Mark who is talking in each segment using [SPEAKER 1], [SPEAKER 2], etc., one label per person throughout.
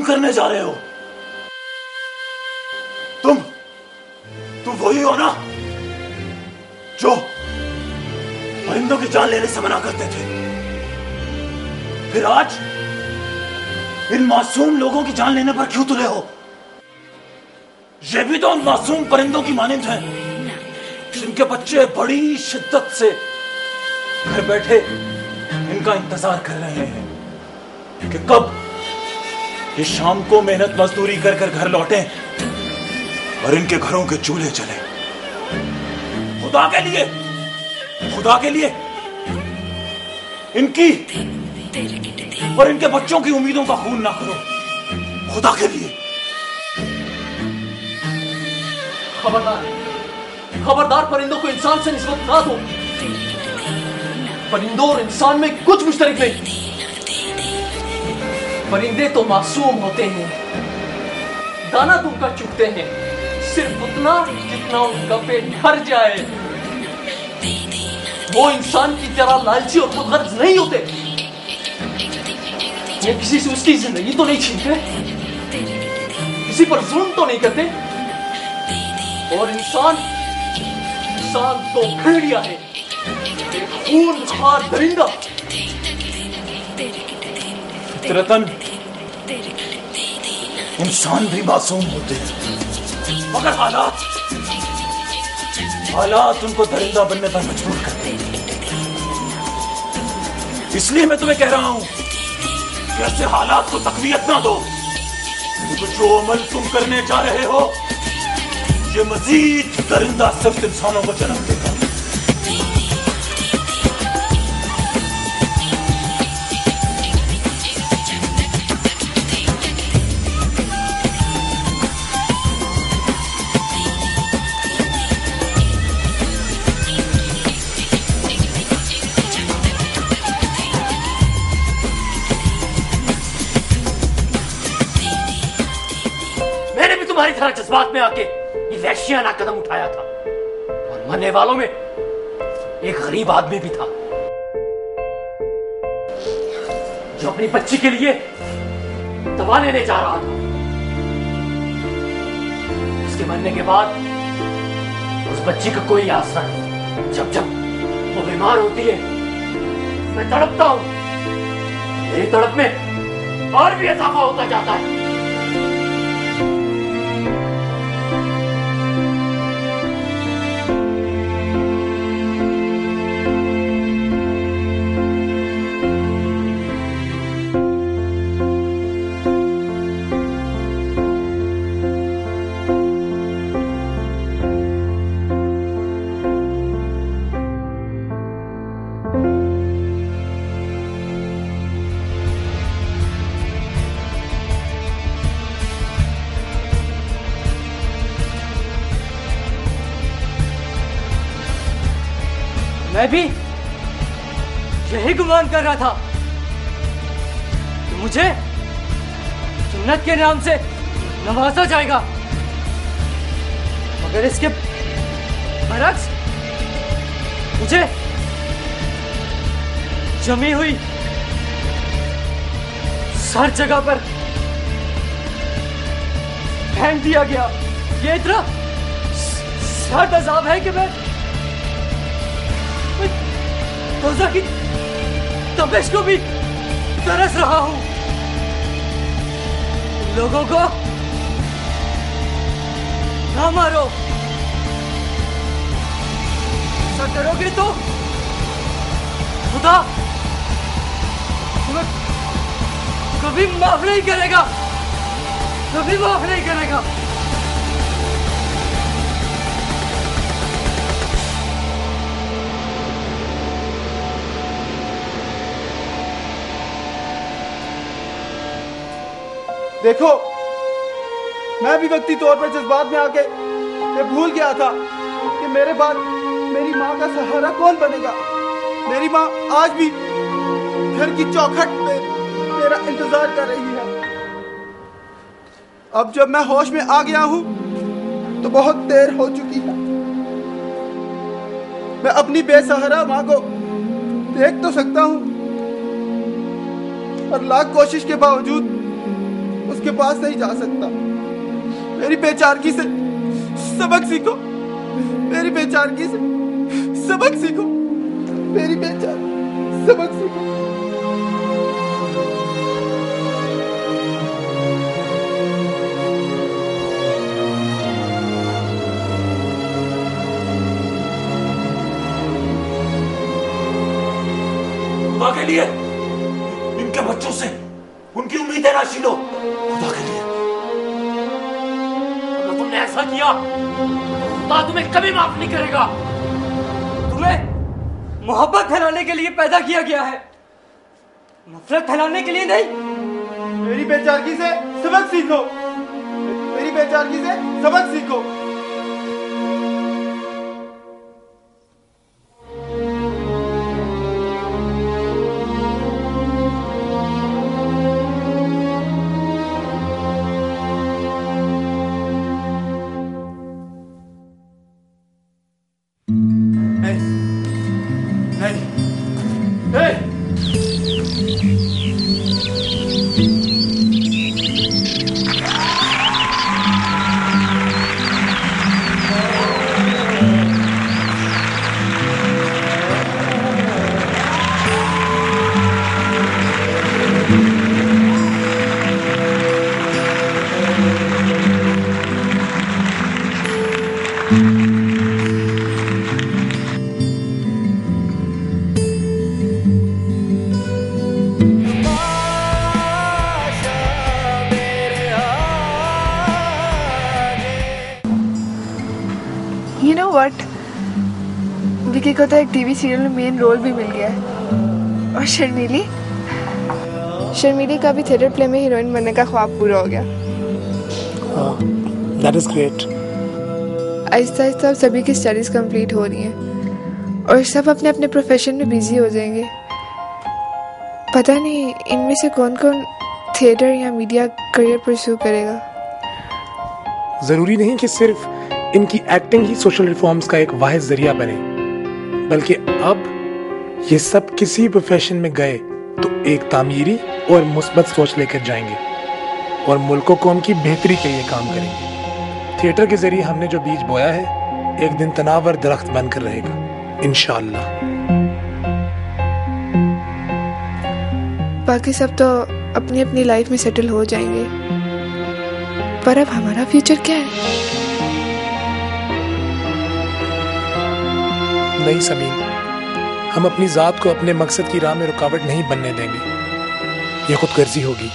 [SPEAKER 1] करने जा रहे हो? तुम वही हो ना जो परिंदों की जान लेने से मना करते थे? फिर आज इन मासूम लोगों की जान लेने पर क्यों तुले हो? ये भी तो उन मासूम परिंदों की मानिंद हैं जिनके बच्चे बड़ी शिद्दत से घर बैठे इनका इंतजार कर रहे हैं कि कब ये शाम को मेहनत मजदूरी कर कर घर लौटें और इनके घरों के चूल्हे जले। खुदा के लिए इनकी और इनके बच्चों की उम्मीदों का खून ना करो। खुदा के लिए।
[SPEAKER 2] खबरदार परिंदों को इंसान से निस्बत ना दो। परिंदों और इंसान में कुछ मुश्तरक नहीं। परिंदे तो मासूम होते हैं, दाना तुमका चुगते हैं सिर्फ उतना जितना उनका पेट भर जाए। वो इंसान की तरह लालची और खुदगर्ज नहीं होते। ये किसी से उसकी जिंदगी तो नहीं छीनते, किसी पर जुल्म तो नहीं करते। और इंसान तो भेड़िया है, एक खूनखार दरिंदा।
[SPEAKER 1] फितरतन इंसान भी मासूम होते हैं, मगर हालात उनको दरिंदा बनने पर मजबूर करते हैं। इसलिए मैं तुम्हें कह रहा हूं कि ऐसे हालात को तकवीयत ना दो, क्योंकि जो अमल तुम करने जा रहे हो ये मजीद दरिंदा सख्त इंसानों को जन्म देगा।
[SPEAKER 2] मैंने भी तुम्हारी तरह जज्बात में आके ये वहशियाना कदम उठाया था, और मरने वालों में एक गरीब आदमी भी था जो अपनी बच्ची के लिए दवा लेने जा रहा था। उसके मरने के बाद उस बच्ची का कोई आसरा नहीं। जब वो बीमार होती है मैं तड़पता हूं, मेरी तड़प में और भी इजाफा होता जाता है।
[SPEAKER 3] मैं भी यही गुमान कर रहा था कि मुझे सुन्नत के नाम से नवाजा जाएगा, मगर इसके बरक्स मुझे जमी हुई हर जगह पर फेंक दिया गया। ये इतना सख्त अज़ाब है कि मैं रोजा की तपिश को भी तरस रहा हूं। लोगों को ना मारो, ऐसा करोगे तो खुदा तुम्हें कभी माफ नहीं करेगा, कभी माफ नहीं करेगा।
[SPEAKER 4] देखो, मैं भी वक्ती तौर पर जज्बात में आके ये भूल गया था कि मेरे बाद मेरी माँ का सहारा कौन बनेगा। मेरी माँ आज भी घर की चौखट पे मेरा इंतजार कर रही है। अब जब मैं होश में आ गया हूँ तो बहुत देर हो चुकी है। मैं अपनी बेसहारा माँ को देख तो सकता हूँ, पर लाख कोशिश के बावजूद उसके पास नहीं जा सकता। मेरी बेचारगी से सबक सीखो, मेरी बेचारगी से सबक सीखो, मेरी बेचारगी सबक सीखो।
[SPEAKER 1] खुदा के लिए इनके बच्चों से उनकी उम्मीदें ना छीनो, खुदा के लिए।
[SPEAKER 2] अगर तुमने ऐसा किया तो खुदा तुम्हें कभी माफ नहीं करेगा।
[SPEAKER 3] तुम्हें मोहब्बत फैलाने के लिए पैदा किया गया है, नफरत फैलाने के लिए नहीं।
[SPEAKER 4] मेरी बेचारगी से सबक सीखो, मेरी बेचारगी से सबक सीखो।
[SPEAKER 5] You know what? विकी को तो एक टीवी सीरियल में मेन रोल भी मिल गया है। और शर्मीली का भी थिएटर प्ले में हीरोइन बनने का ख्वाब पूरा हो गया।
[SPEAKER 6] That is great.
[SPEAKER 5] Aahista Aahista सभी की स्टडीज कंप्लीट हो रही हैं और सब अपने अपने प्रोफेशन में बिजी हो जाएंगे। पता नहीं इनमें से कौन कौन थिएटर या मीडिया करियर परस्यू करेगा।
[SPEAKER 6] जरूरी नहीं कि सिर्फ इनकी एक्टिंग ही सोशल रिफॉर्म्स का एक वाहिद जरिया बने, बल्कि अब ये सब किसी प्रोफेशन में गए तो एक तामीरी और मुस्बत सोच लेकर जाएंगे और मुल्क कौम की बेहतरी के लिए काम करेंगे। थिएटर के जरिए हमने जो बीज बोया है एक दिन तनावर दरख्त बनकर रहेगा इंशाअल्लाह।
[SPEAKER 5] बाकी सब तो अपनी अपनी लाइफ में सेटल हो जाएंगे, पर अब हमारा फ्यूचर क्या है?
[SPEAKER 6] नहीं समीन, हम अपनी जात को अपने मकसद की राह में रुकावट नहीं बनने देंगे। यह खुदगर्जी होगी।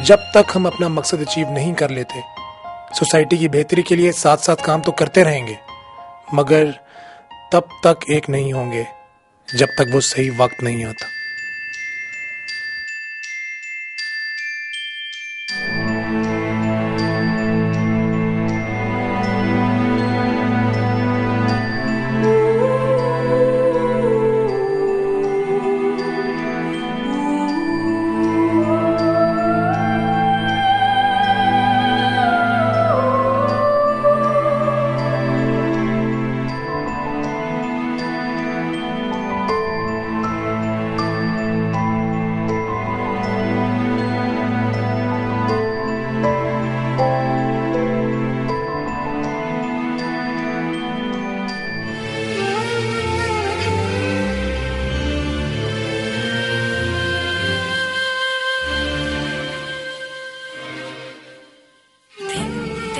[SPEAKER 6] जब तक हम अपना मकसद अचीव नहीं कर लेते, सोसाइटी की बेहतरी के लिए साथ साथ काम तो करते रहेंगे, मगर तब तक एक नहीं होंगे जब तक वो सही वक्त नहीं आता।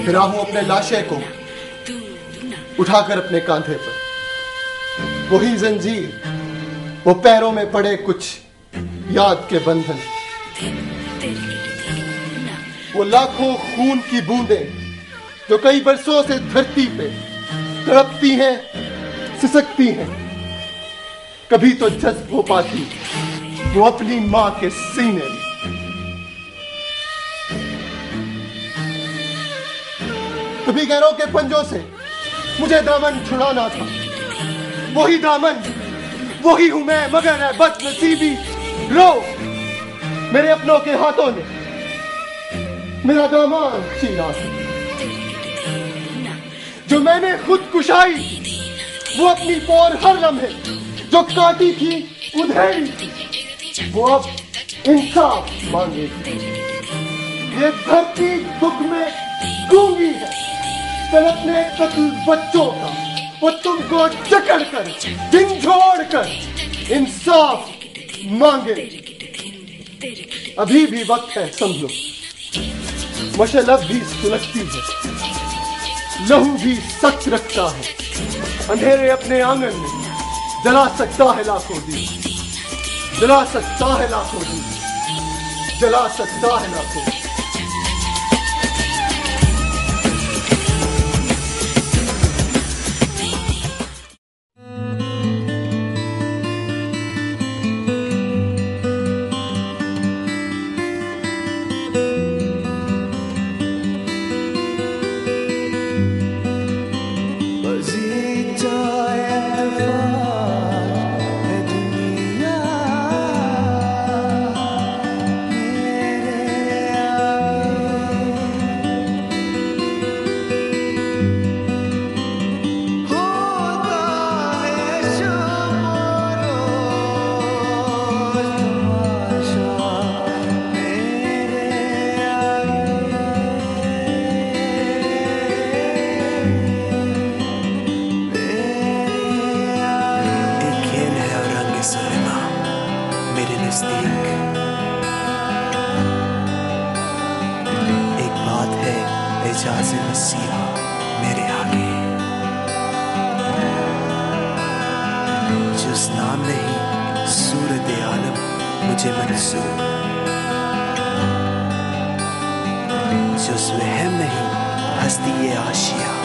[SPEAKER 4] फिरा हूं अपने लाशे को उठाकर अपने कांधे पर, वही जंजीर, वो पैरों में पड़े कुछ याद के बंधन, वो लाखों खून की बूंदें जो कई बरसों से धरती पे तड़पती हैं, सिसकती हैं, कभी तो जज्ब हो पाती वो अपनी मां के सीने में। कभी गैरों के पंजों से मुझे दामन छुड़ाना था, वही दामन वही हूं मैं, मगर है बदनसीबी रो मेरे अपनों के हाथों ने मेरा दामन छीना था। जो मैंने खुद कुशाई वो अपनी पोर हर लम्हे जो काटी थी उधेड़ी, वो अब इंसाफ मांगे। ये धरती दुख में गूंगी है, तड़पने कत्ल बच्चों का वो तुमको जकड़ कर झिंझोड़ कर इंसाफ मांगे। अभी भी वक्त है समझो, मशलब भी सुलगती है, लहू भी सच रखता है, अंधेरे अपने आंगन में जला सकता है लाखों दीप, जला सकता है लाखों दीप, जला सकता है लाखों दीप।
[SPEAKER 7] एक बात है एजाज़ मसीहा मेरे आगे, जिस नाम नहीं सूरत आलम मुझे मंसूर, जिस वहम नहीं हस्ती आशिया